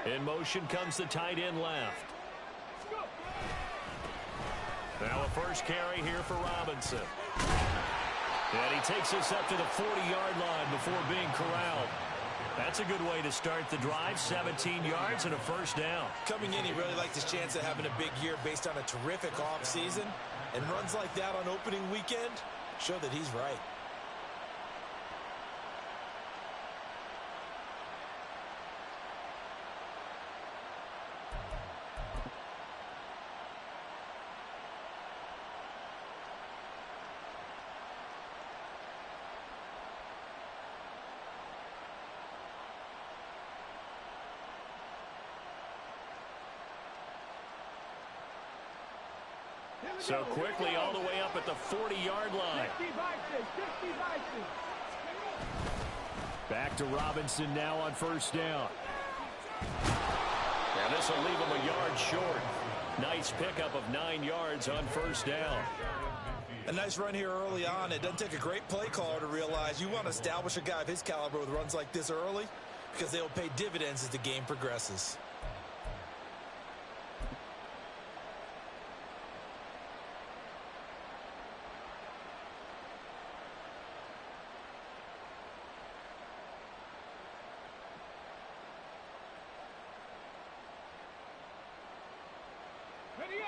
In motion comes the tight end left. Now a first carry here for Robinson. And he takes us up to the 40-yard line before being corralled. That's a good way to start the drive. 17 yards and a first down. Coming in, he really liked his chance of having a big year based on a terrific offseason. And runs like that on opening weekend show that he's right. So quickly all the way up at the 40-yard line. Back to Robinson now on first down. And this will leave him a yard short. Nice pickup of 9 yards on first down. A nice run here early on. It doesn't take a great play caller to realize you want to establish a guy of his caliber with runs like this early because they'll pay dividends as the game progresses.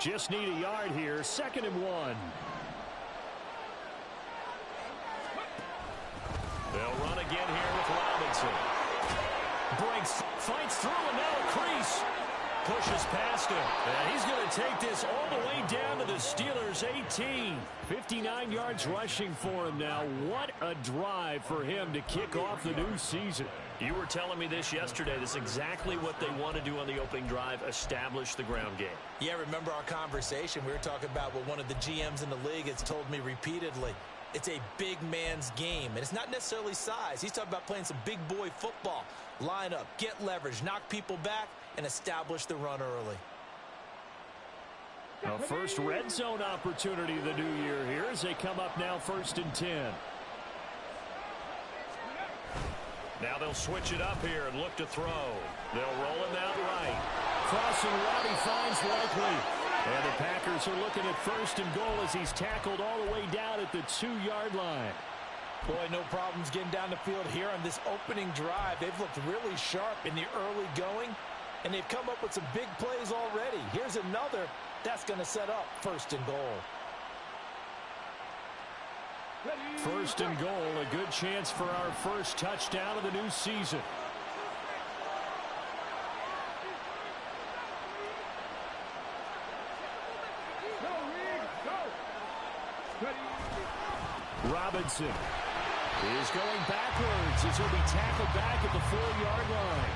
Just need a yard here. 2nd and 1. They'll run again here with Robinson. Breaks, fights through, and now a crease. Pushes past him. And he's going to take this all the way down to the Steelers' 18. 59 yards rushing for him now. What a drive for him to kick off the new season. You were telling me this yesterday. This is exactly what they want to do on the opening drive, establish the ground game. Yeah, remember our conversation. We were talking about what one of the GMs in the league has told me repeatedly. It's a big man's game, and it's not necessarily size. He's talking about playing some big boy football. Line up, get leverage, knock people back, and establish the run early. A first red zone opportunity of the new year here as they come up now 1st and 10. Now they'll switch it up here and look to throw. They'll roll him out right. Crossing route he finds Likely. And the Packers are looking at 1st and goal as he's tackled all the way down at the 2-yard line. Boy, no problems getting down the field here on this opening drive. They've looked really sharp in the early going, and they've come up with some big plays already. Here's another that's going to set up 1st and goal. 1st and goal, a good chance for our first touchdown of the new season. Robinson is going backwards as he'll be tackled back at the 4-yard line.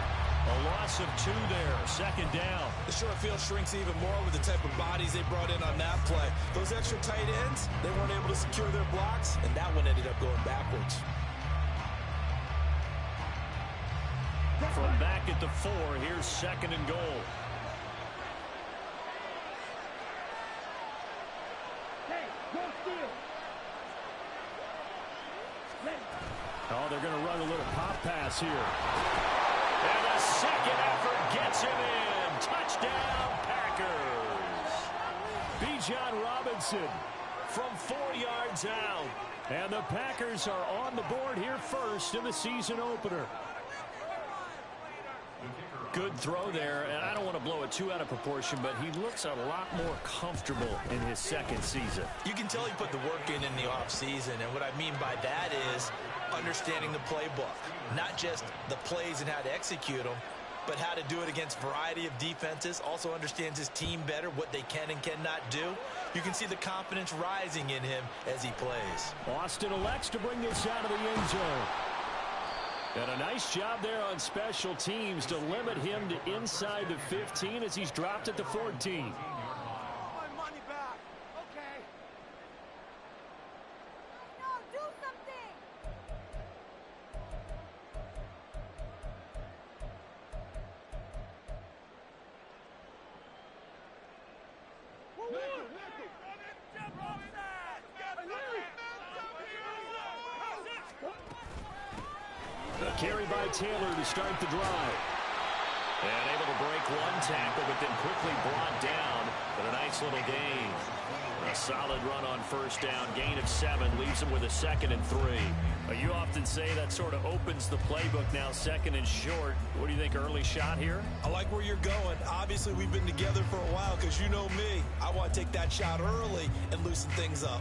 A loss of 2 there, 2nd down. The short field shrinks even more with the type of bodies they brought in on that play. Those extra tight ends, they weren't able to secure their blocks, and that one ended up going backwards. From back at the 4, here's 2nd and goal. Oh, they're going to run a little pop pass here. And a second effort gets him in. Touchdown, Packers. Bijan Robinson from 4 yards out. And the Packers are on the board here first in the season opener. Good throw there, and I don't want to blow it too out of proportion, but he looks a lot more comfortable in his 2nd season. You can tell he put the work in the offseason, and what I mean by that is understanding the playbook. Not just the plays and how to execute them, but how to do it against a variety of defenses. Also understands his team better, what they can and cannot do. You can see the confidence rising in him as he plays. Austin elects to bring this out of the end zone. And a nice job there on special teams to limit him to inside the 15 as he's dropped at the 14. carry by Taylor to start the drive. And able to break one tackle, but then quickly brought down. But a nice little gain. A solid run on first down. Gain of 7 leaves him with a 2nd and 3. You often say that sort of opens the playbook now, 2nd and short. What do you think, early shot here? I like where you're going. Obviously, we've been together for a while because you know me. I want to take that shot early and loosen things up.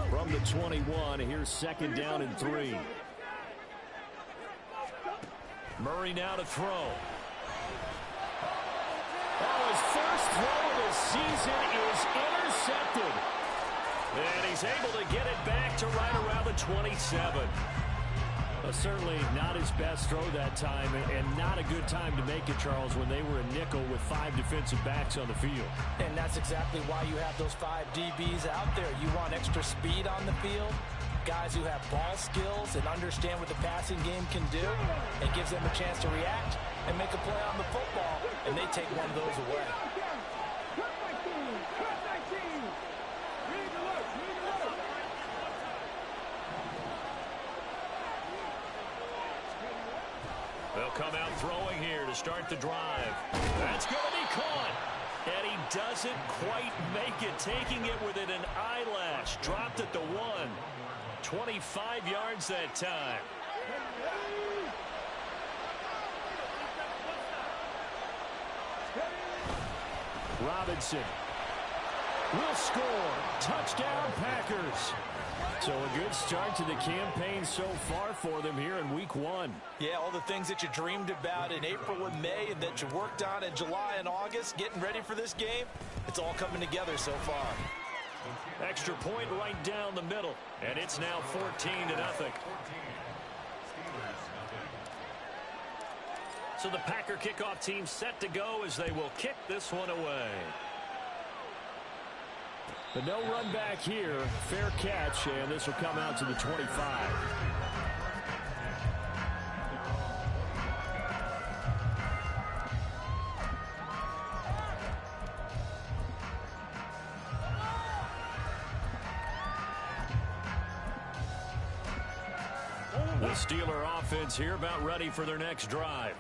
From the 21, here's 2nd down and 3. Murray now to throw. Oh, his first throw of the season is intercepted. And he's able to get it back to right around the 27. Certainly not his best throw that time, and not a good time to make it, Charles, when they were a nickel with 5 defensive backs on the field. And that's exactly why you have those 5 DBs out there. You want extra speed on the field, guys who have ball skills and understand what the passing game can do. It gives them a chance to react and make a play on the football, and they take one of those away. They'll come out throwing here to start the drive. That's going to be caught. And he doesn't quite make it, taking it within an eyelash. Dropped at the 1. 25 yards that time. Robinson will score. Touchdown, Packers. So a good start to the campaign so far for them here in week 1. Yeah, all the things that you dreamed about in April and May and that you worked on in July and August, getting ready for this game, it's all coming together so far. Extra point right down the middle, and it's now 14-0. So the Packer kickoff team set to go as they will kick this one away. But no run back here. Fair catch, and this will come out to the 25. The Steeler offense here about ready for their next drive.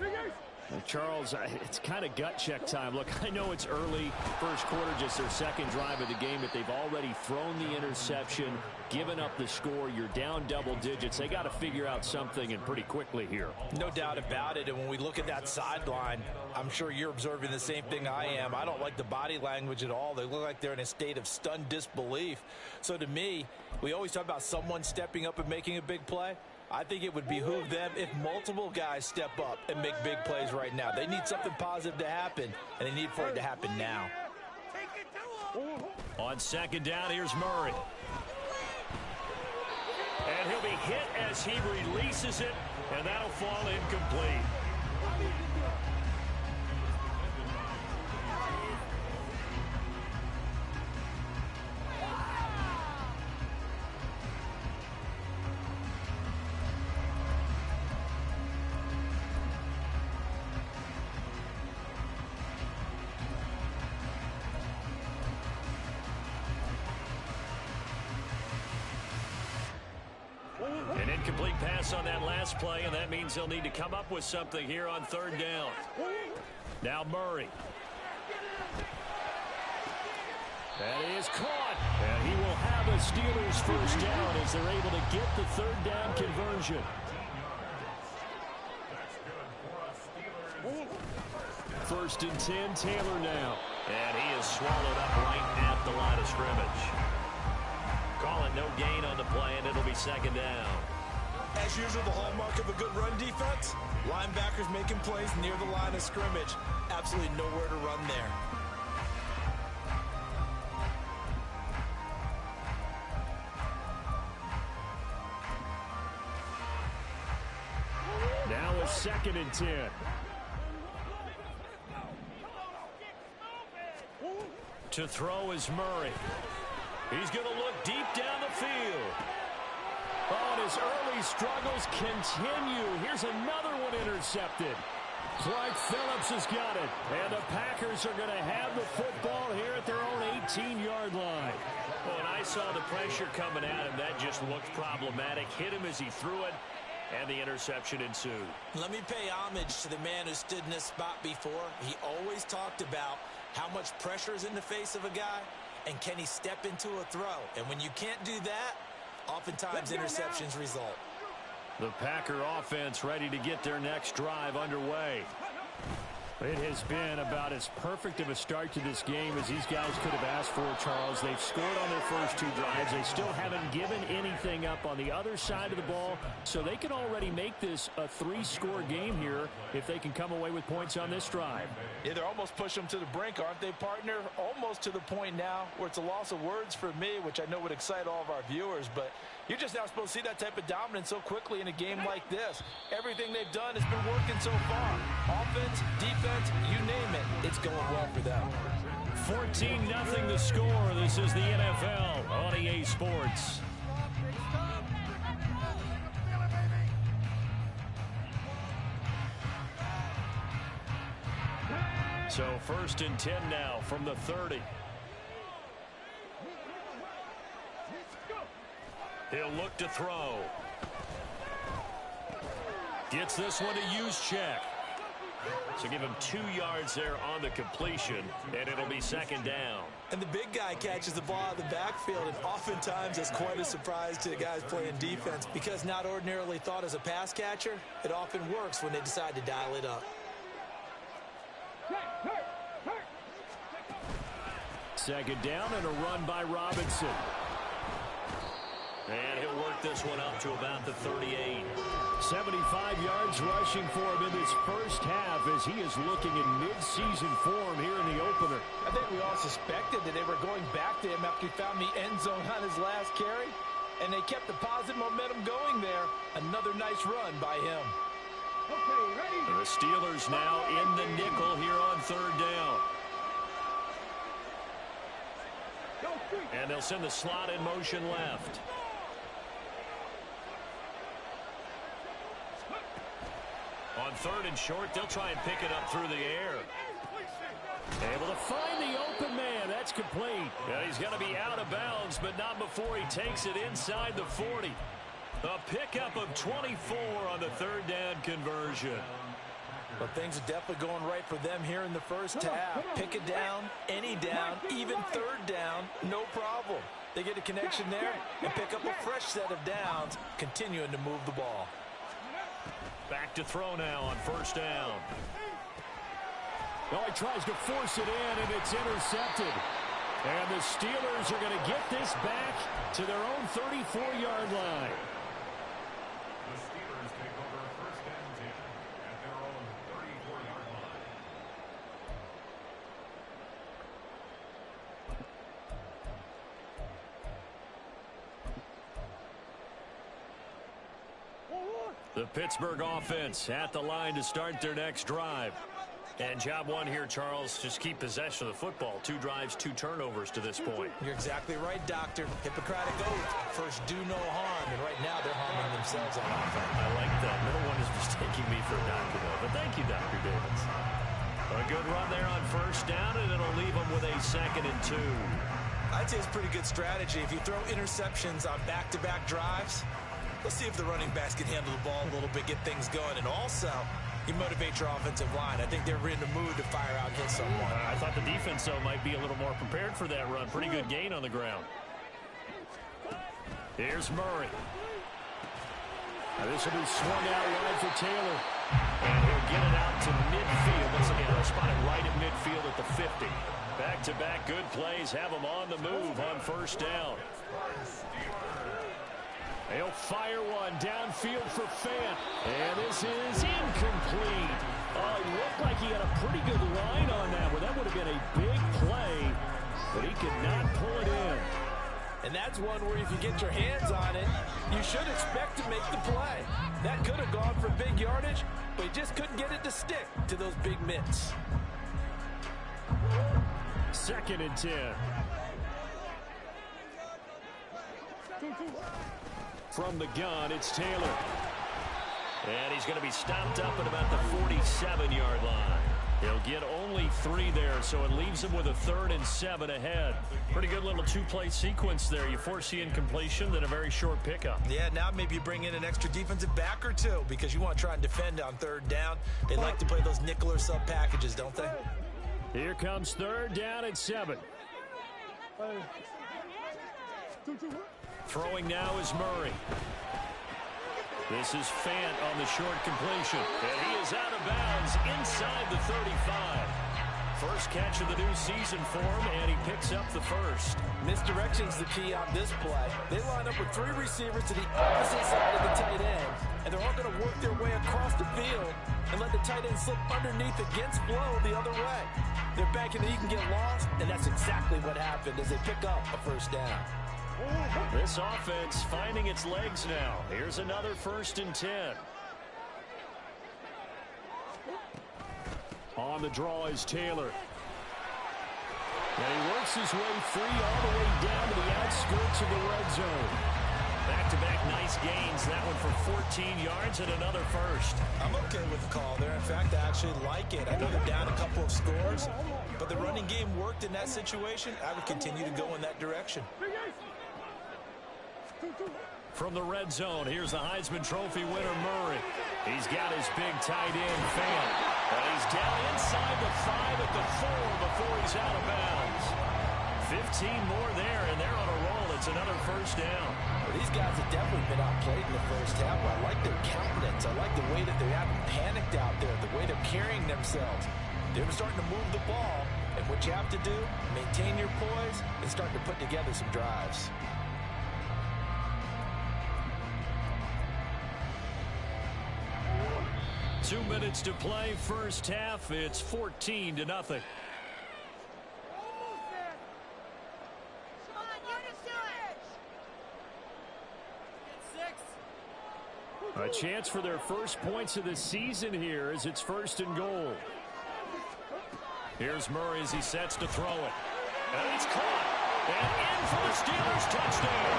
Charles, it's kind of gut check time. Look, I know it's early, first quarter, just their 2nd drive of the game, but they've already thrown the interception, given up the score. You're down double digits. They got to figure out something, and pretty quickly here. No doubt about it, and when we look at that sideline, I'm sure you're observing the same thing I am. I don't like the body language at all. They look like they're in a state of stunned disbelief. So to me, we always talk about someone stepping up and making a big play. I think it would behoove them if multiple guys step up and make big plays right now. They need something positive to happen, and they need for it to happen now. On 2nd down, here's Murray. And he'll be hit as he releases it, and that'll fall incomplete. An incomplete pass on that last play, and that means they'll need to come up with something here on 3rd down. Now Murray. That is caught. And he will have a Steelers first down as they're able to get the 3rd down conversion. First and 10, Taylor now. And he is swallowed up right at the line of scrimmage. Call it no gain on the play, and it'll be 2nd down. As usual, the hallmark of a good run defense, linebackers making plays near the line of scrimmage. Absolutely nowhere to run there. Now a 2nd and 10. To throw is Murray. He's going to look deep down the field. Oh, and his early struggles continue. Here's another one intercepted. Clark Phillips has got it. And the Packers are going to have the football here at their own 18-yard line. Oh, nice saw the pressure coming at him. That just looked problematic. Hit him as he threw it, and the interception ensued. Let me pay homage to the man who stood in this spot before. He always talked about how much pressure is in the face of a guy, and can he step into a throw. And when you can't do that, oftentimes interceptions result. The Packer offense ready to get their next drive underway. It has been about as perfect of a start to this game as these guys could have asked for, Charles. They've scored on their first two drives. They still haven't given anything up on the other side of the ball, so they can already make this a three-score game here if they can come away with points on this drive. Yeah, they're almost pushing them to the brink, aren't they, partner? Almost to the point now where it's a loss of words for me, which I know would excite all of our viewers, but you're just now supposed to see that type of dominance so quickly in a game like this. Everything they've done has been working so far. Offense, defense, you name it, it's going well for them. 14-0 the score. This is the NFL on EA Sports. So 1st and 10 now from the 30. He'll look to throw. Gets this one to Juszczyk. So give him 2 yards there on the completion, and it'll be 2nd down. And the big guy catches the ball out of the backfield, and oftentimes it's quite a surprise to the guys playing defense because not ordinarily thought as a pass catcher, it often works when they decide to dial it up. 2nd down and a run by Robinson. And he'll work this one up to about the 38. 75 yards rushing for him in this first half as he is looking in mid-season form here in the opener. I think we all suspected that they were going back to him after he found the end zone on his last carry, and they kept the positive momentum going there. Another nice run by him. Okay, ready. The Steelers now in the nickel here on 3rd down. And they'll send the slot in motion left. On 3rd and short, they'll try and pick it up through the air. Able to find the open man. That's complete. And he's going to be out of bounds, but not before he takes it inside the 40. A pickup of 24 on the 3rd down conversion. Well, things are definitely going right for them here in the first half. Pick it down, any down, even 3rd down, no problem. They get a connection there and pick up a fresh set of downs, continuing to move the ball. Back to throw now on 1st down. Well, he tries to force it in, and it's intercepted. And the Steelers are going to get this back to their own 34-yard line. The Steelers take over 1st and 10 at their own 34-yard line. The Pittsburgh offense at the line to start their next drive. And job one here, Charles, just keep possession of the football. 2 drives, 2 turnovers to this point. You're exactly right, Doctor. Hippocratic oath. First, do no harm. And right now, they're harming themselves on offense. I like that. No one is mistaking me for a doctor, though. But thank you, Dr. Davis. A good run there on 1st down, and it'll leave them with a 2nd and 2. I'd say it's a pretty good strategy. If you throw interceptions on back-to-back drives, let's see if the running backs can handle the ball a little bit, get things going. And also, you motivate your offensive line. I think they're in the mood to fire out and hit someone. I thought the defense, though, might be a little more prepared for that run. Pretty good gain on the ground. Here's Murray. Now this will be swung out wide for Taylor. And he'll get it out to midfield. Once again, they'll spot it right at midfield at the 50. Back-to-back good plays have them on the move on 1st down. They'll fire one downfield for Fant. And this is incomplete. Oh, it looked like he had a pretty good line on that one. That would have been a big play, but he could not pull it in. And that's one where if you get your hands on it, you should expect to make the play. That could have gone for big yardage, but he just couldn't get it to stick to those big mitts. 2nd and 10. From the gun, it's Taylor. And he's going to be stopped up at about the 47-yard line. He'll get only 3 there, so it leaves him with a 3rd and 7 ahead. Pretty good little 2-play sequence there. You force the incompletion, then a very short pickup. Yeah, now maybe you bring in an extra defensive back or two because you want to try and defend on 3rd down. They like to play those nickel or sub packages, don't they? Here comes 3rd down and 7. Throwing now is Murray. This is Fant on the short completion. And he is out of bounds inside the 35. First catch of the new season for him, and he picks up the first. Misdirection's the key on this play. They line up with 3 receivers to the opposite side of the tight end, and they're all going to work their way across the field and let the tight end slip underneath against flow the other way. They're banking that he can get lost, and that's exactly what happened as they pick up a first down. This offense finding its legs now. Here's another 1st and 10. On the draw is Taylor. And he works his way free all the way down to the outskirts of the red zone. Back-to-back nice gains. That one for 14 yards and another first. I'm okay with the call there. In fact, I actually like it. I know they're down a couple of scores, but the running game worked in that situation. I would continue to go in that direction. From the red zone, here's the Heisman Trophy winner, Murray. He's got his big tight end, Fant. And he's down inside the 5 at the 4 before he's out of bounds. 15 more there, and they're on a roll. It's another first down. Well, these guys have definitely been outplayed in the first half. I like their countenance. I like the way that they haven't panicked out there, the way they're carrying themselves. They're starting to move the ball, and what you have to do, maintain your poise and start to put together some drives. Two minutes to play, first half. It's 14-0. A chance for their first points of the season here as it's 1st and goal. Here's Murray as he sets to throw it. And it's caught. And in for the Steelers touchdown.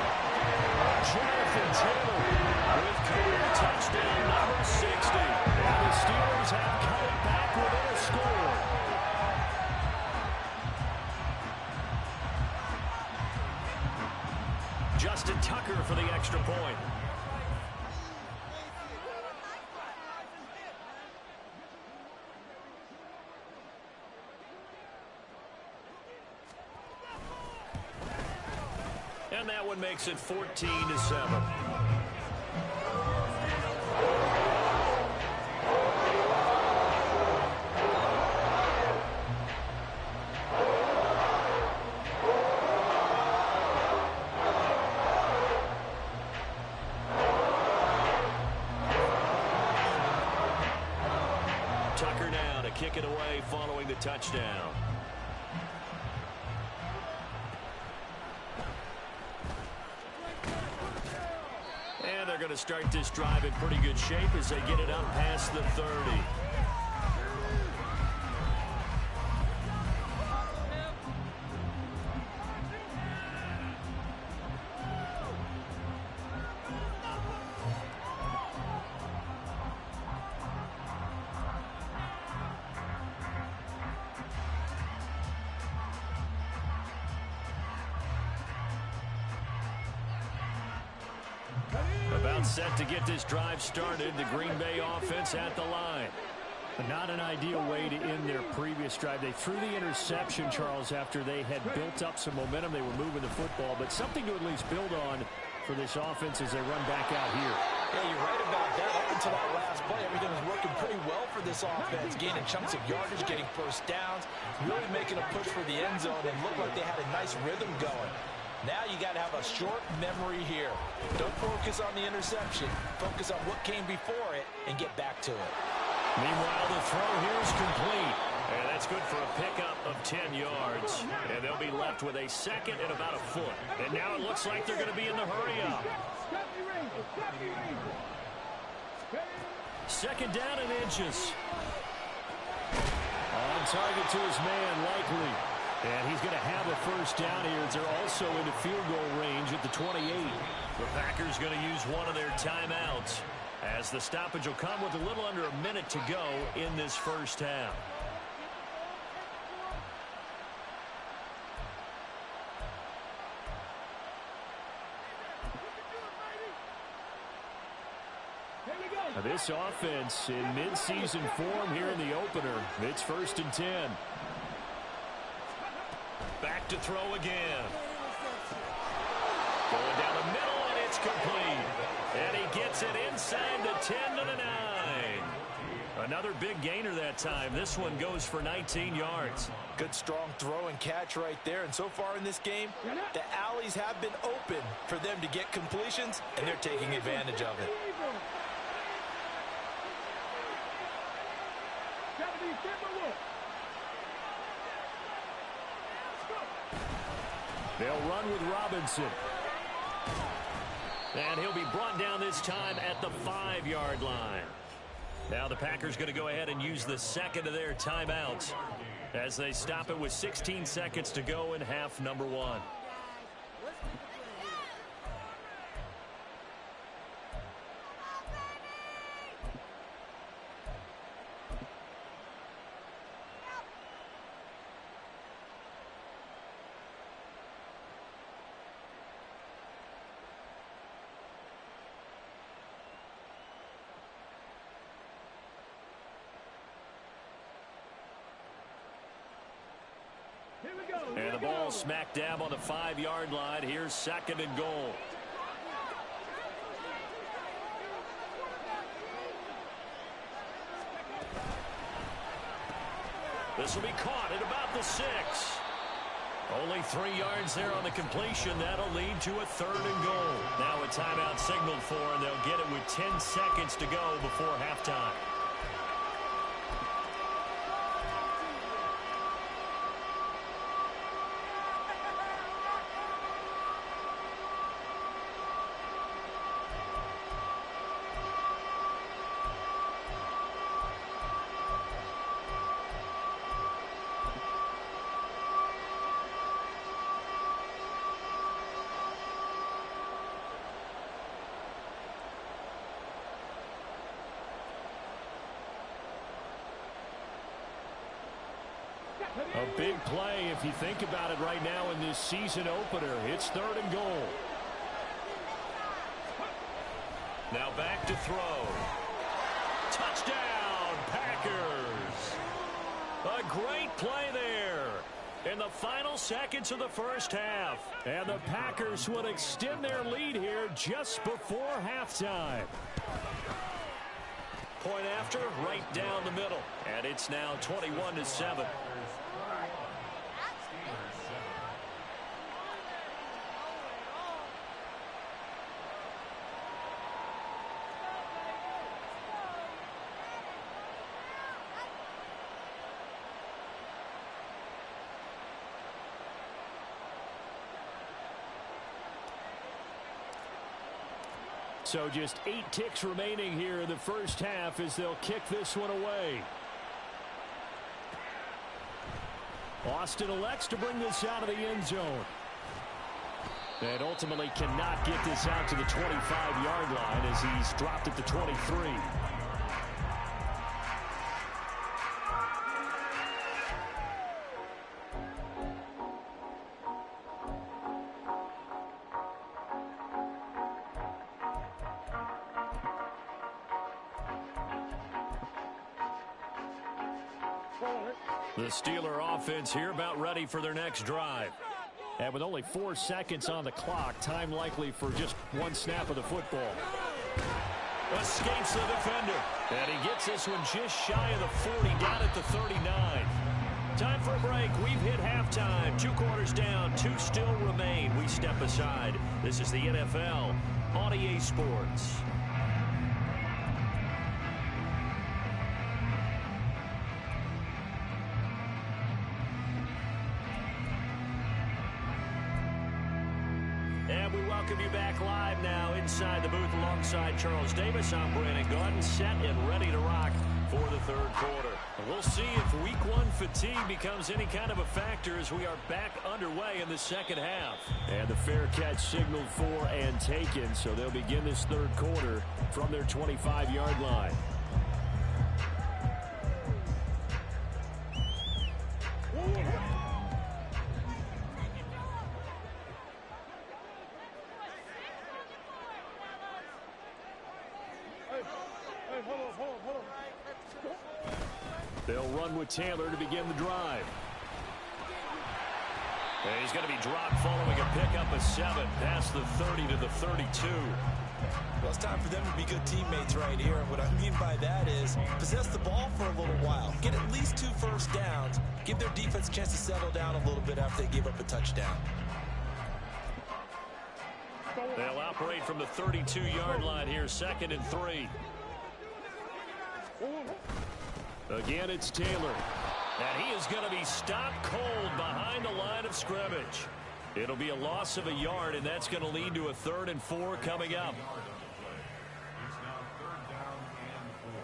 Jonathan Taylor with career touchdown number 60. And the Steelers have cut it back within a score. Justin Tucker for the extra point. And that one makes it 14-7. Tucker now to kick it away following the touchdown. And they're going to start this drive in pretty good shape as they get it up past the 30. About set to get this drive started. The Green Bay offense at the line. Not an ideal way to end their previous drive. They threw the interception, Charles, after they had built up some momentum. They were moving the football, but something to at least build on for this offense as they run back out here. Yeah, you're right about that. Up until that last play, everything was working pretty well for this offense. Gaining chunks of yardage, getting first downs, really making a push for the end zone, and looked like they had a nice rhythm going. Now you got to have a short memory here. Don't focus on the interception. Focus on what came before it and get back to it. Meanwhile, the throw here is complete. And that's good for a pickup of 10 yards. And they'll be left with a second and about a foot. And now it looks like they're going to be in the hurry-up. Second down and inches. On target to his man, Likely. And he's going to have a first down here. They're also into field goal range at the 28. The Packers going to use one of their timeouts as the stoppage will come with a little under a minute to go in this first half. This offense in midseason form here in the opener. It's 1st and 10. Back to throw again. Going down the middle, and it's complete. And he gets it inside the 10 to the 9. Another big gainer that time. This one goes for 19 yards. Good strong throw and catch right there. And so far in this game, the alleys have been open for them to get completions, and they're taking advantage of it. They'll run with Robinson. And he'll be brought down this time at the 5-yard line. Now the Packers going to go ahead and use the second of their timeouts as they stop it with 16 seconds to go in half number 1. And the ball smack dab on the 5-yard line. Here's 2nd and goal. This will be caught at about the 6. Only 3 yards there on the completion. That'll lead to a 3rd and goal. Now a timeout signaled for, and they'll get it with 10 seconds to go before halftime. A big play if you think about it right now in this season opener. It's 3rd and goal. Now back to throw. Touchdown, Packers. A great play there in the final seconds of the first half. And the Packers would extend their lead here just before halftime. Point after, right down the middle. And it's now 21-7. So just 8 ticks remaining here in the first half as they'll kick this one away. Austin elects to bring this out of the end zone. And ultimately cannot get this out to the 25-yard line as he's dropped at the 23. The Steeler offense here about ready for their next drive. And with only 4 seconds on the clock, time likely for just one snap of the football. Escapes the defender. And he gets this one just shy of the 40, down at the 39. Time for a break. We've hit halftime. 2 quarters down, 2 still remain. We step aside. This is the NFL on EA Sports. And we welcome you back live now inside the booth alongside Charles Davis. I'm Brandon Gaudin, set and ready to rock for the third quarter. We'll see if week 1 fatigue becomes any kind of a factor as we are back underway in the second half. And the fair catch signaled for and taken, so they'll begin this third quarter from their 25-yard line. They'll run with Taylor to begin the drive. And he's going to be dropped following a pickup of 7 past the 30 to the 32. Well, it's time for them to be good teammates right here. And what I mean by that is possess the ball for a little while. Get at least 2 first downs. Give their defense a chance to settle down a little bit after they give up a touchdown. They'll operate from the 32-yard line here, 2nd and 3. Again, it's Taylor. And he is going to be stopped cold behind the line of scrimmage. It'll be a loss of a yard, and that's going to lead to a 3rd and 4 coming up. It's now 3rd down and 4.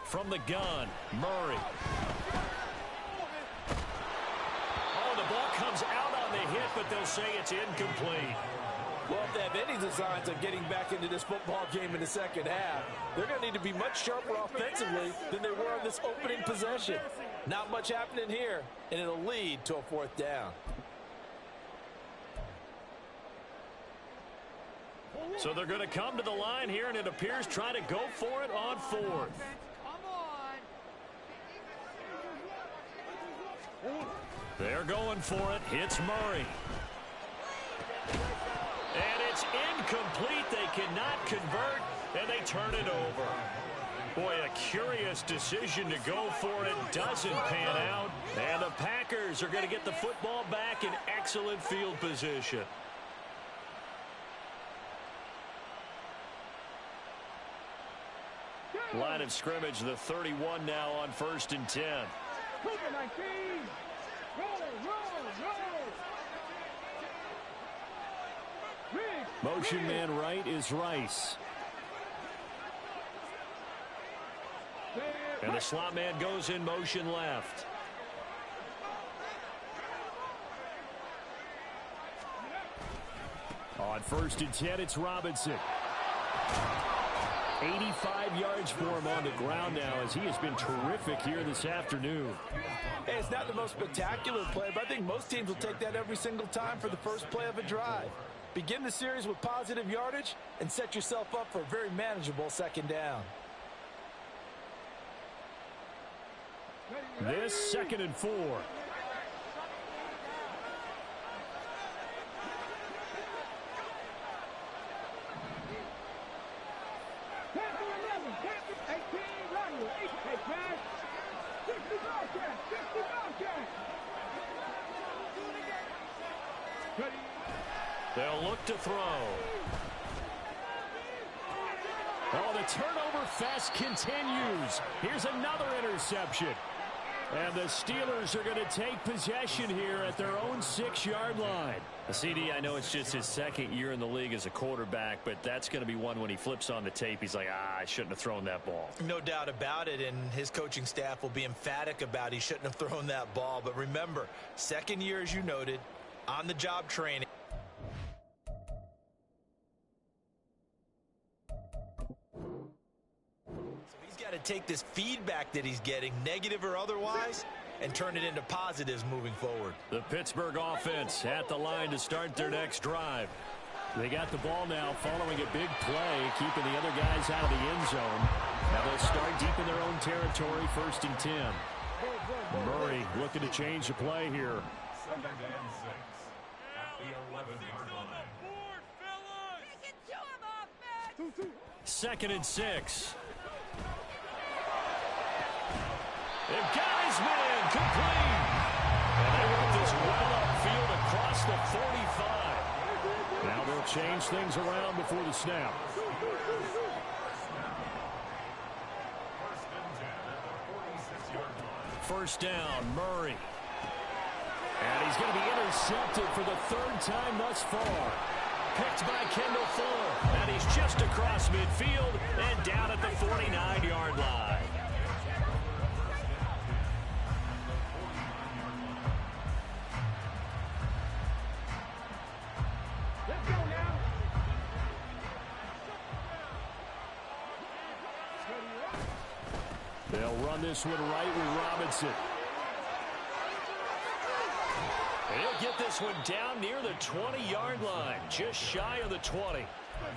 From the gun, Murray. Oh, the ball comes out on the hit, but they'll say it's incomplete. Well, if they have any designs on getting back into this football game in the second half, they're going to need to be much sharper offensively than they were in this opening possession. Not much happening here, and it'll lead to a 4th down. So they're going to come to the line here, and it appears trying to go for it on 4th. They're going for it. Hits Murray. And it's incomplete. They cannot convert, and they turn it over. Boy, a curious decision to go for it. Doesn't pan out. And the Packers are going to get the football back in excellent field position. Line of scrimmage, the 31 now on 1st and 10. Motion man right is Rice. And the slot man goes in motion left. On 1st and 10, it's Robinson. 85 yards for him on the ground now as he has been terrific here this afternoon. Hey, it's not the most spectacular play, but I think most teams will take that every single time for the first play of a drive. Begin the series with positive yardage and set yourself up for a very manageable 2nd down. This 2nd and 4. They'll look to throw. Oh, the turnover fest continues. Here's another interception. And the Steelers are going to take possession here at their own 6-yard line. CD, I know it's just his 2nd year in the league as a quarterback, but that's going to be one when he flips on the tape. He's like, I shouldn't have thrown that ball. No doubt about it, and his coaching staff will be emphatic about he shouldn't have thrown that ball. But remember, 2nd year, as you noted, on-the-job training. To take this feedback that he's getting, negative or otherwise, and turn it into positives moving forward. The Pittsburgh offense at the line to start their next drive. They got the ball now following a big play, keeping the other guys out of the end zone. Now they'll start deep in their own territory, 1st and 10. Murray looking to change the play here. 2nd and 6 at the 11-yard line. 2nd and 6. They've got his man complete. And they want this well upfield across the 45. Now they'll change things around before the snap. 1st down, Murray. And he's going to be intercepted for the 3rd time thus far. Picked by Kendall Fuller. And he's just across midfield and down at the 49-yard line. They'll run this one right with Robinson. He'll get this one down near the 20-yard line, just shy of the 20.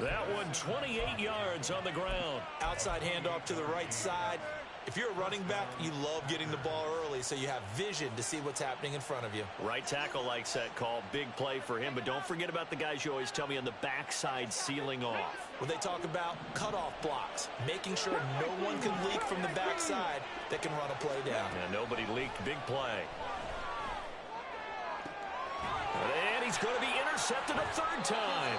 That one 28 yards on the ground. Outside handoff to the right side. If you're a running back, you love getting the ball early so you have vision to see what's happening in front of you. Right tackle likes that call. Big play for him, but don't forget about the guys you always tell me on the backside sealing off. When they talk about cutoff blocks, making sure no one can leak from the backside that can run a play down. And nobody leaked. Big play. And he's going to be intercepted a third time.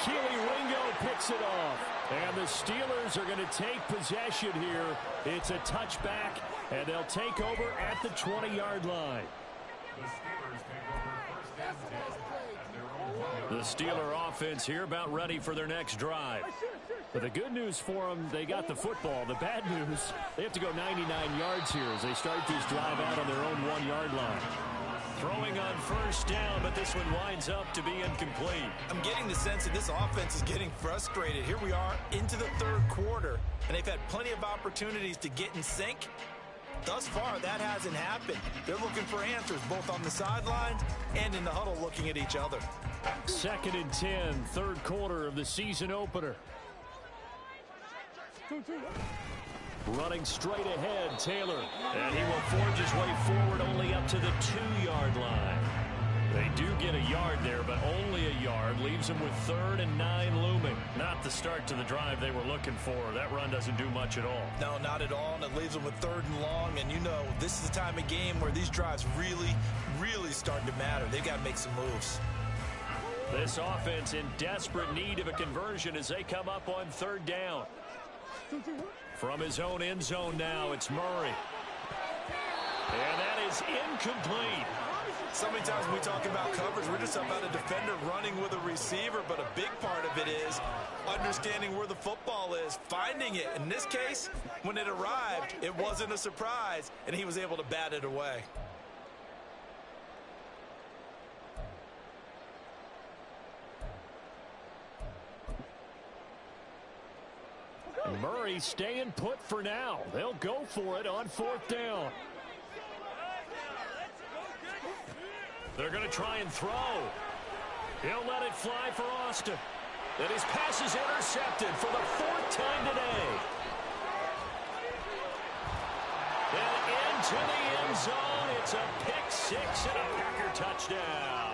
Keely Ringo picks it off. And the Steelers are going to take possession here. It's a touchback, and they'll take over at the 20-yard line. The Steeler offense here about ready for their next drive. But the good news for them, they got the football. The bad news, they have to go 99 yards here as they start this drive out on their own 1-yard line. Throwing on first down, but this one winds up to be incomplete. I'm getting the sense that this offense is getting frustrated. Here we are into the third quarter, and they've had plenty of opportunities to get in sync. Thus far, that hasn't happened. They're looking for answers both on the sidelines and in the huddle looking at each other. 2nd and 10, third quarter of the season opener. Running straight ahead, Taylor. And he will forge his way forward only up to the 2-yard line. They do get a yard there, but only a yard. Leaves them with 3rd and 9 looming. Not the start to the drive they were looking for. That run doesn't do much at all. No, not at all, and it leaves them with 3rd and long. And you know, this is the time of game where these drives really start to matter. They've got to make some moves. This offense in desperate need of a conversion as they come up on 3rd down. From his own end zone now, it's Murray. And that is incomplete. So many times when we talk about coverage, we're just about a defender running with a receiver, but a big part of it is understanding where the football is, finding it. In this case, when it arrived, it wasn't a surprise, and he was able to bat it away. Murray staying put for now. They'll go for it on 4th down. They're going to try and throw. He'll let it fly for Austin. And his pass is intercepted for the 4th time today. And into the end zone. It's a pick 6 and a Packer touchdown.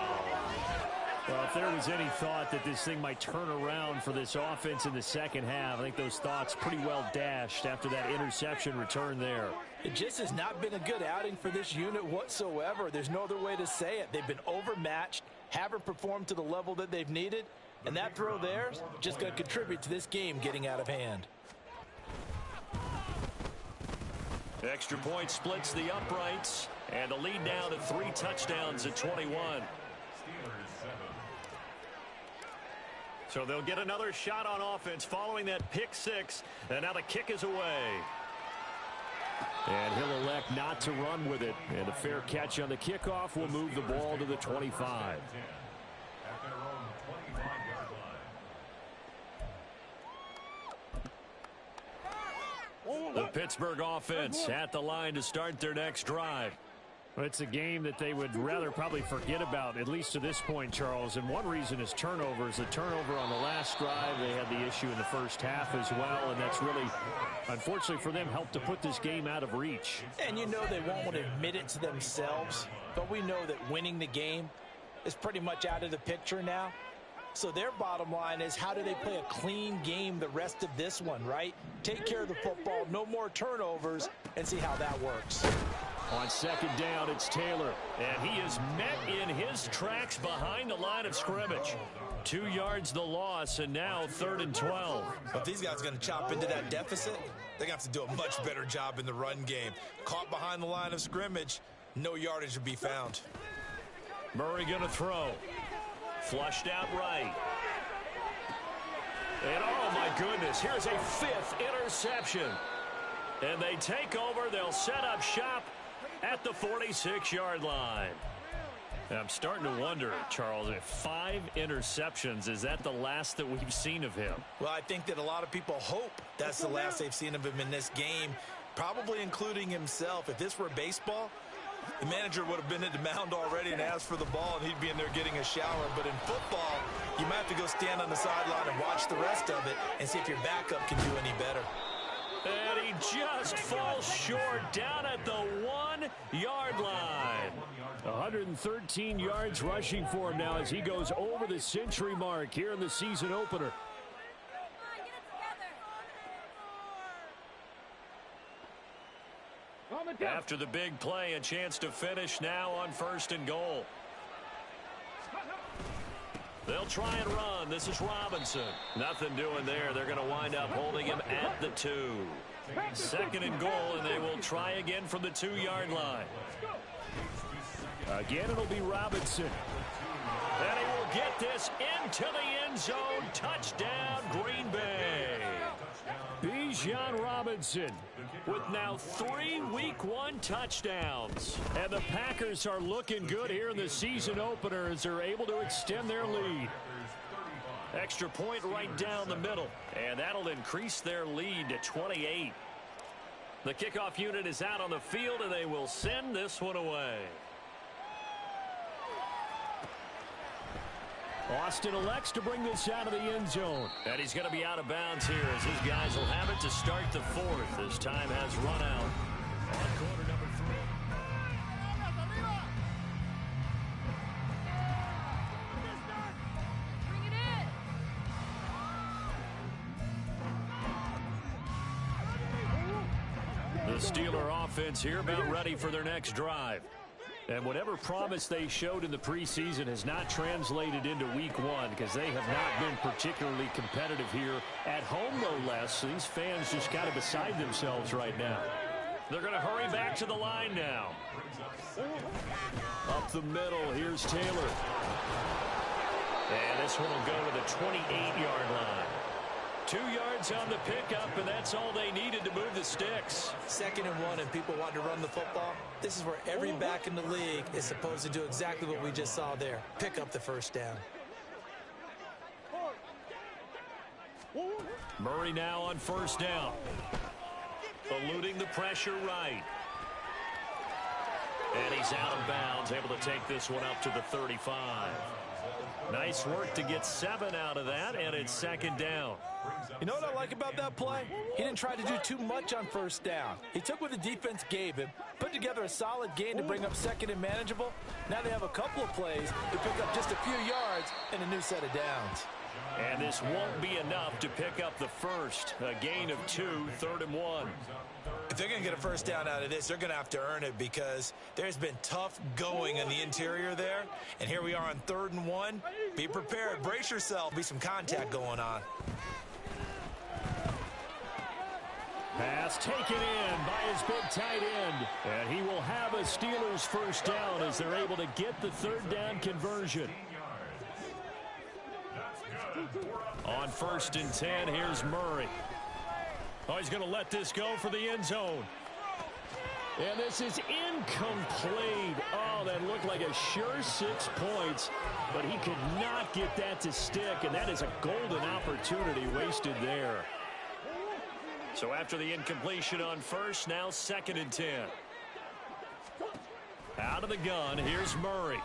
Well, if there was any thought that this thing might turn around for this offense in the second half, I think those thoughts pretty well dashed after that interception return there. It just has not been a good outing for this unit whatsoever. There's no other way to say it. They've been overmatched, haven't performed to the level that they've needed, and that throw there is just going to contribute to this game getting out of hand. Extra point splits the uprights, and the lead now to 3 touchdowns at 21. So they'll get another shot on offense following that pick 6, and now the kick is away. And he'll elect not to run with it, and a fair catch on the kickoff will move the ball to the 25. The Pittsburgh offense at the line to start their next drive. It's a game that they would rather probably forget about, at least to this point, Charles. And one reason is turnovers. The turnover on the last drive, they had the issue in the first half as well, and that's really, unfortunately for them, helped to put this game out of reach. And you know they won't want to admit it to themselves, but we know that winning the game is pretty much out of the picture now. So their bottom line is, how do they play a clean game the rest of this one, right? Take care of the football, no more turnovers, and see how that works. On 2nd down, it's Taylor, and he is met in his tracks behind the line of scrimmage. 2 yards the loss, and now 3rd and 12. If these guys are going to chop into that deficit, they're going to have to do a much better job in the run game. Caught behind the line of scrimmage, no yardage to be found. Murray going to throw. Flushed out right. And oh my goodness, here's a 5th interception. And they take over, they'll set up shop at the 46-yard line. And I'm starting to wonder, Charles, if 5 interceptions, is that the last that we've seen of him? Well, I think that a lot of people hope that's the last they've seen of him in this game. probably including himself. If this were baseball, the manager would have been at the mound already and asked for the ball, and he'd be in there getting a shower. But in football, you might have to go stand on the sideline and watch the rest of it and see if your backup can do any better. And he just falls short down at the 1-yard line. 113 yards rushing for him now as he goes over the century mark here in the season opener. After the big play, a chance to finish now on 1st and goal. They'll try and run. This is Robinson. Nothing doing there. They're going to wind up holding him at the 2. 2nd and goal, and they will try again from the 2-yard line. Again, it'll be Robinson. And he will get this into the end zone. Touchdown, Green Bay. Bijan Robinson with now 3 Week 1 touchdowns. And the Packers are looking good here in the season opener as they're able to extend their lead. Extra point right down the middle, and that'll increase their lead to 28. The kickoff unit is out on the field, and they will send this one away. Austin elects to bring this out of the end zone. And he's going to be out of bounds here as his guys will have it to start the 4th. As time has run out. On quarter number 3. The Steeler offense here about ready for their next drive. And whatever promise they showed in the preseason has not translated into Week 1 because they have not been particularly competitive here at home, no less. These fans just kind of beside themselves right now. They're going to hurry back to the line now. Up the middle, here's Taylor. And this one will go to the 28-yard line. 2 yards on the pickup, and that's all they needed to move the sticks. 2nd and 1, and people want to run the football. This is where every back in the league is supposed to do exactly what we just saw there. Pick up the 1st down. Murray now on 1st down. Eluding the pressure right. And he's out of bounds, able to take this one up to the 35. Nice work to get 7 out of that, and it's 2nd down. You know what I like about that play? He didn't try to do too much on 1st down. He took what the defense gave him, put together a solid gain to bring up 2nd and manageable. Now they have a couple of plays to pick up just a few yards and a new set of downs. And this won't be enough to pick up the 1st. A gain of 2, 3rd and 1. If they're going to get a 1st down out of this, they're going to have to earn it because there's been tough going in the interior there. And here we are on 3rd and 1. Be prepared. Brace yourself. Be some contact going on. Pass taken in by his big tight end. And he will have a Steelers 1st down as they're able to get the 3rd down conversion. On 1st and 10, here's Murray. Oh, he's going to let this go for the end zone. And this is incomplete. Oh, that looked like a sure 6 points, but he could not get that to stick, and that is a golden opportunity wasted there. So after the incompletion on 1st, now 2nd and 10. Out of the gun, here's Murray.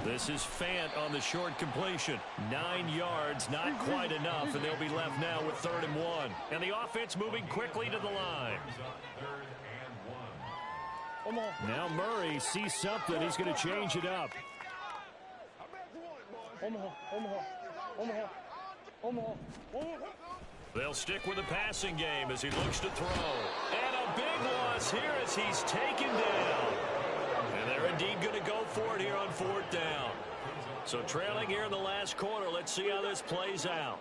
This is Fant on the short completion. 9 yards, not quite enough, and they'll be left now with 3rd and 1. And the offense moving quickly to the line. Now Murray sees something. He's going to change it up. They'll stick with the passing game as he looks to throw. And a big loss here as he's taken down. And they're indeed going to go for it here on 4th down. So trailing here in the last quarter. Let's see how this plays out.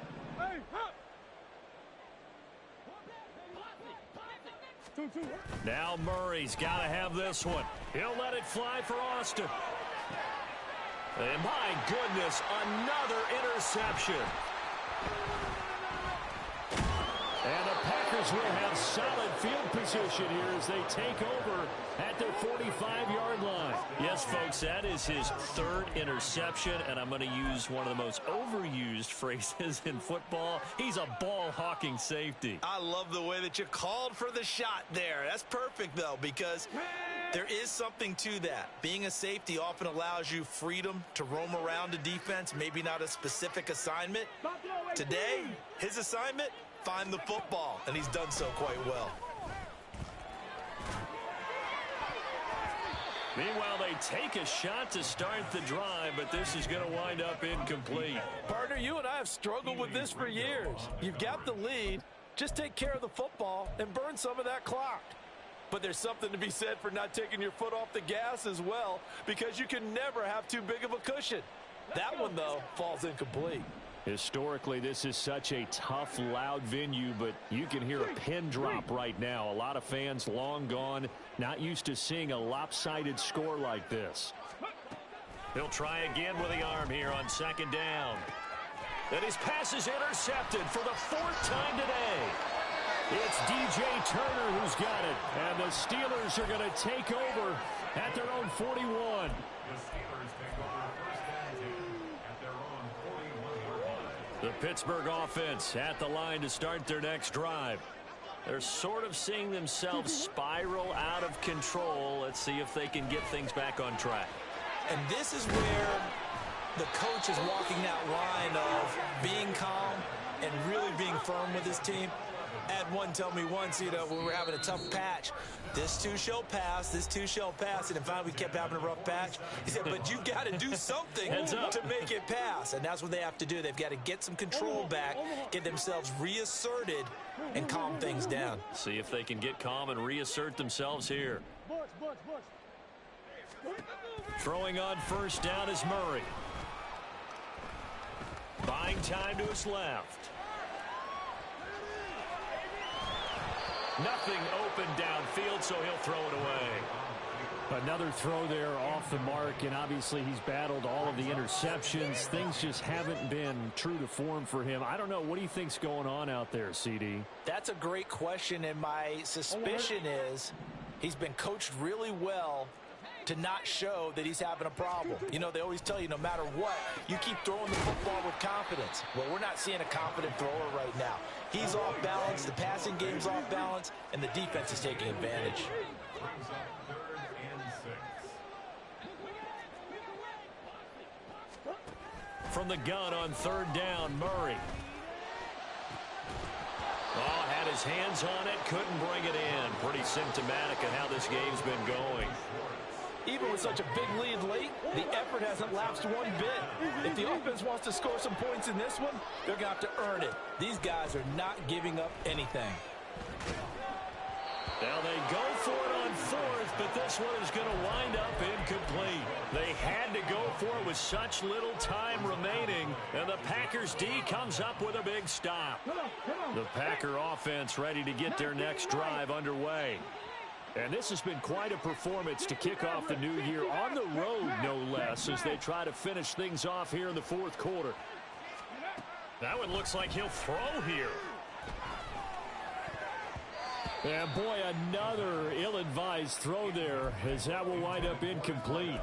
Now Murray's got to have this one. He'll let it fly for Austin. And my goodness, another interception. And the Packers will have solid field position here as they take over at their 45-yard line. Yes, folks, that is his third interception, and I'm going to use one of the most overused phrases in football. He's a ball-hawking safety. I love the way that you called for the shot there. That's perfect, though, because there is something to that. Being a safety often allows you freedom to roam around the defense, maybe not a specific assignment. Today, his assignment, find the football, and he's done so quite well. Meanwhile, they take a shot to start the drive, but this is going to wind up incomplete. Partner, you and I have struggled with this for years. You've got the lead. Just take care of the football and burn some of that clock. But there's something to be said for not taking your foot off the gas as well, because you can never have too big of a cushion. That one, though, falls incomplete. Historically, this is such a tough, loud venue, but you can hear a pin drop right now. A lot of fans long gone, not used to seeing a lopsided score like this. He'll try again with the arm here on second down. And his pass is intercepted for the fourth time today. It's DJ Turner who's got it, and the Steelers are going to take over at their own 41. The Steelers take over first and 10 at their own 41-yard line. The Pittsburgh offense at the line to start their next drive. They're sort of seeing themselves spiral out of control. Let's see if they can get things back on track. And this is where the coach is walking that line of being calm and really being firm with his team. Ed one told me once, when we were having a tough patch, this too shall pass, this too shall pass. And finally, we kept having a rough patch. He said, but you got to do something to make it pass. And that's what they have to do. They've got to get some control back, get themselves reasserted, and calm things down. See if they can get calm and reassert themselves here. Throwing on first down is Murray. Buying time to his left. Nothing open downfield, so he'll throw it away. Another throw there off the mark, and obviously he's battled all of the interceptions. Things just haven't been true to form for him. I don't know. What do you think's going on out there, CD? That's a great question, and my suspicion is he's been coached really well to not show that he's having a problem. They always tell you no matter what, you keep throwing the football with confidence. Well, we're not seeing a confident thrower right now. He's off balance, the passing game's off balance, and the defense is taking advantage. Brings up 3rd and 6. From the gun on third down, Murray. Oh, had his hands on it, couldn't bring it in. Pretty symptomatic of how this game's been going. Even with such a big lead late, the effort hasn't lapsed one bit. If the offense wants to score some points in this one, they're going to have to earn it. These guys are not giving up anything. Now they go for it on fourth, but this one is going to wind up incomplete. They had to go for it with such little time remaining, and the Packers D comes up with a big stop. The Packer offense ready to get their next drive underway. And this has been quite a performance to kick off the new year on the road, no less, as they try to finish things off here in the fourth quarter. That one looks like he'll throw here. And boy, another ill-advised throw there, as that will wind up incomplete.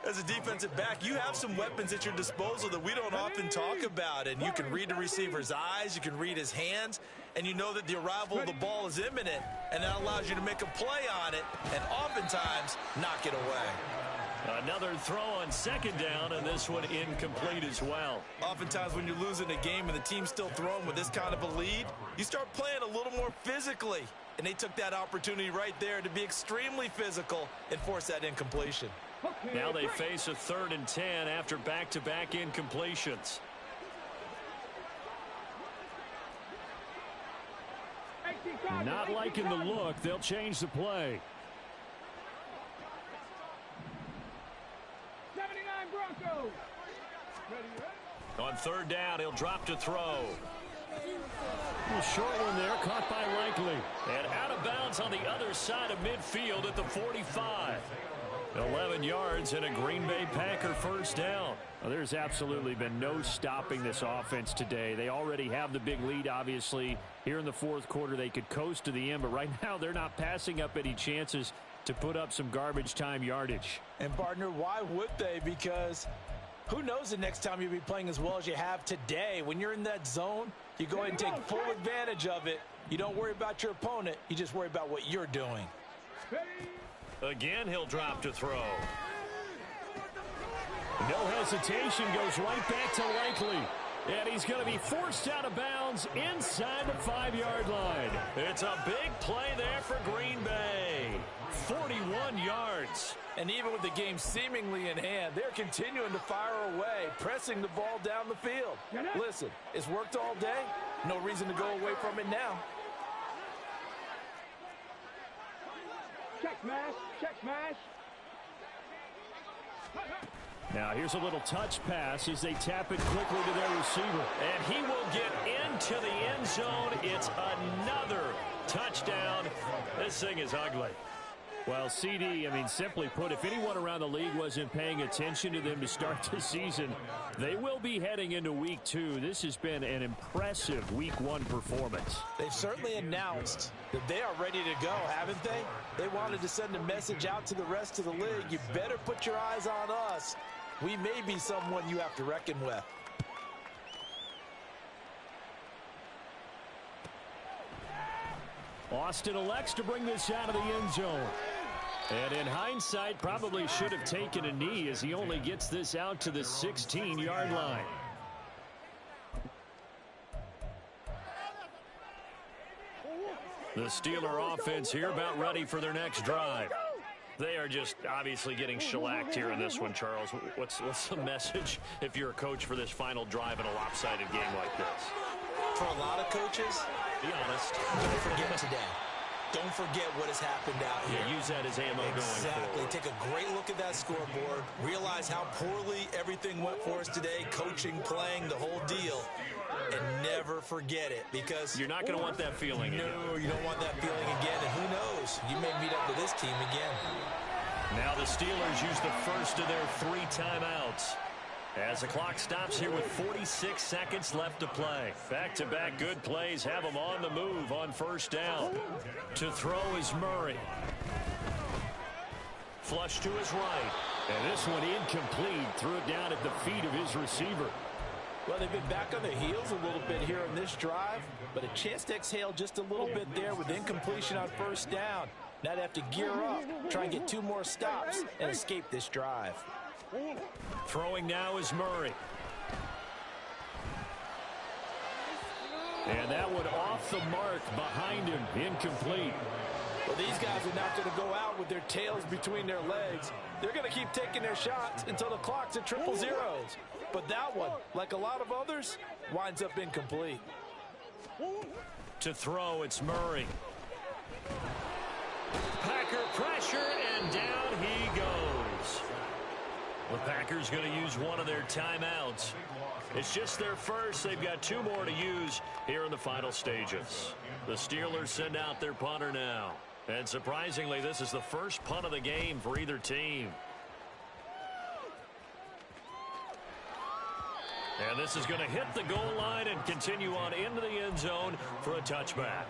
As a defensive back, you have some weapons at your disposal that we don't often talk about. And you can read the receiver's eyes, you can read his hands, and you know that the arrival of the ball is imminent, and that allows you to make a play on it and oftentimes knock it away. Another throw on second down, and this one incomplete as well. Oftentimes when you're losing a game and the team's still throwing with this kind of a lead, you start playing a little more physically. And they took that opportunity right there to be extremely physical and force that incompletion. Now they face a 3rd and 10 after back-to-back incompletions. Not liking the look. They'll change the play. 79 Broncos. On third down, he'll drop to throw. A short one there, caught by Likely. And out of bounds on the other side of midfield at the 45. 11 yards and a Green Bay Packer first down. Well, there's absolutely been no stopping this offense today. They already have the big lead, obviously. Here in the fourth quarter, they could coast to the end, but right now they're not passing up any chances. to put up some garbage time yardage. And, partner, why would they? Because who knows the next time you'll be playing as well as you have today. When you're in that zone, you go ahead and take full advantage of it. You don't worry about your opponent. You just worry about what you're doing. Again, he'll drop to throw. No hesitation, goes right back to Likely. And he's going to be forced out of bounds inside the 5-yard line. It's a big play there for Green Bay. 41 yards. And even with the game seemingly in hand, they're continuing to fire away, pressing the ball down the field. Listen, it's worked all day. No reason to go away from it now. Check smash, check smash. Now here's a little touch pass as they tap it quickly to their receiver. And he will get into the end zone. It's another touchdown. This thing is ugly. Well, CD, simply put, if anyone around the league wasn't paying attention to them to start the season, they will be heading into Week 2. This has been an impressive Week 1 performance. They've certainly announced that they are ready to go, haven't they? They wanted to send a message out to the rest of the league. You better put your eyes on us. We may be someone you have to reckon with. Austin elects to bring this out of the end zone. And in hindsight, probably should have taken a knee as he only gets this out to the 16-yard line. The Steeler offense here about ready for their next drive. They are just obviously getting shellacked here in this one, Charles. What's the message if you're a coach for this final drive in a lopsided game like this? For a lot of coaches, be honest, don't forget today. Don't forget what has happened out here. Yeah, use that as ammo going forward. Take a great look at that scoreboard. Realize how poorly everything went for us today. Coaching, playing, the whole deal. And never forget it, because you're not going to want that feeling again. No, you don't want that feeling again. And who knows? You may meet up with this team again. Now the Steelers use the first of their 3 timeouts. As the clock stops here with 46 seconds left to play. Back-to-back good plays have them on the move on first down. To throw is Murray. Flush to his right. And this one incomplete. Threw it down at the feet of his receiver. Well, they've been back on their heels a little bit here on this drive, but a chance to exhale just a little bit there with incompletion on first down. Now they have to gear up, try and get 2 more stops, and escape this drive. Throwing now is Murray. And that one off the mark behind him, incomplete. Well, these guys are not going to go out with their tails between their legs. They're going to keep taking their shots until the clock's at 000. But that one, like a lot of others, winds up incomplete. To throw, it's Murray. Packer pressure, and down he goes. The Packers going to use one of their timeouts. It's just their first. They've got 2 more to use here in the final stages. The Steelers send out their punter now. And surprisingly, this is the first punt of the game for either team. And this is going to hit the goal line and continue on into the end zone for a touchback.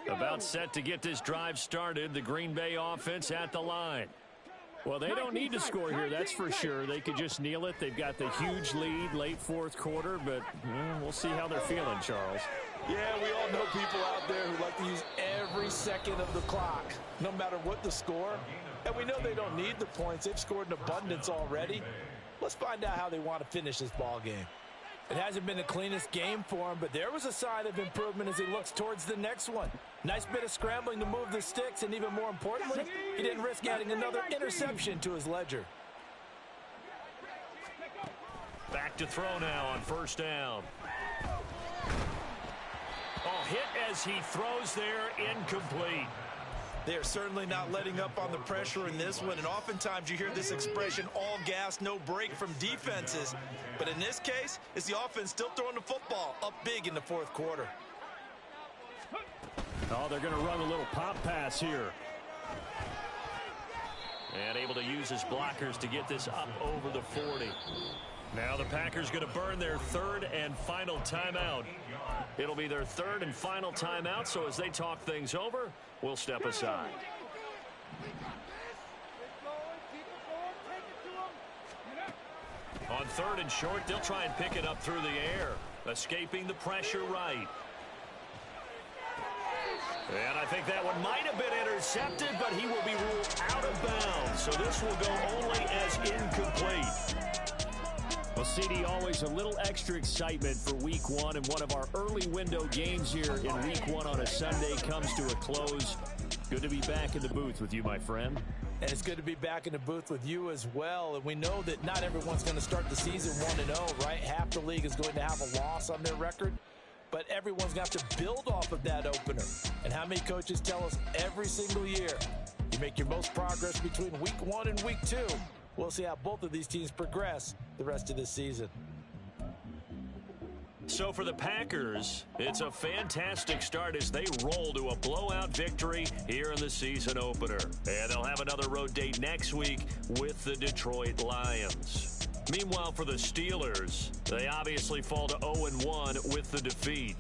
About set to get this drive started, the Green Bay offense at the line. Well, they don't need to score here, that's for sure. They could just kneel it. They've got the huge lead late 4th quarter, but we'll see how they're feeling, Charles. Yeah, we all know people out there who like to use every second of the clock, no matter what the score. And we know they don't need the points. They've scored in abundance already. Let's find out how they want to finish this ball game. It hasn't been the cleanest game for him, but there was a sign of improvement as he looks towards the next one. Nice bit of scrambling to move the sticks, and even more importantly, he didn't risk adding another interception to his ledger. Back to throw now on first down. Oh, hit as he throws there, incomplete. They're certainly not letting up on the pressure in this one, and oftentimes you hear this expression, all gas, no break from defenses. But in this case, it's the offense still throwing the football up big in the 4th quarter. Oh, they're going to run a little pop pass here. And able to use his blockers to get this up over the 40. Now the Packers going to burn their third and final timeout. It'll be their third and final timeout, so as they talk things over, we'll step aside. On third and short, they'll try and pick it up through the air, escaping the pressure right. And I think that one might have been intercepted, but he will be ruled out of bounds. So this will go only as incomplete. Well, CD, always a little extra excitement for week one, and one of our early window games here in week one on a Sunday comes to a close. Good to be back in the booth with you, my friend. And it's good to be back in the booth with you as well. And we know that not everyone's going to start the season 1-0, right? Half the league is going to have a loss on their record. But everyone's got to build off of that opener. And how many coaches tell us every single year, you make your most progress between week 1 and week 2. We'll see how both of these teams progress the rest of this season. So for the Packers, it's a fantastic start as they roll to a blowout victory here in the season opener. And they'll have another road date next week with the Detroit Lions. Meanwhile, for the Steelers, they obviously fall to 0-1 with the defeat.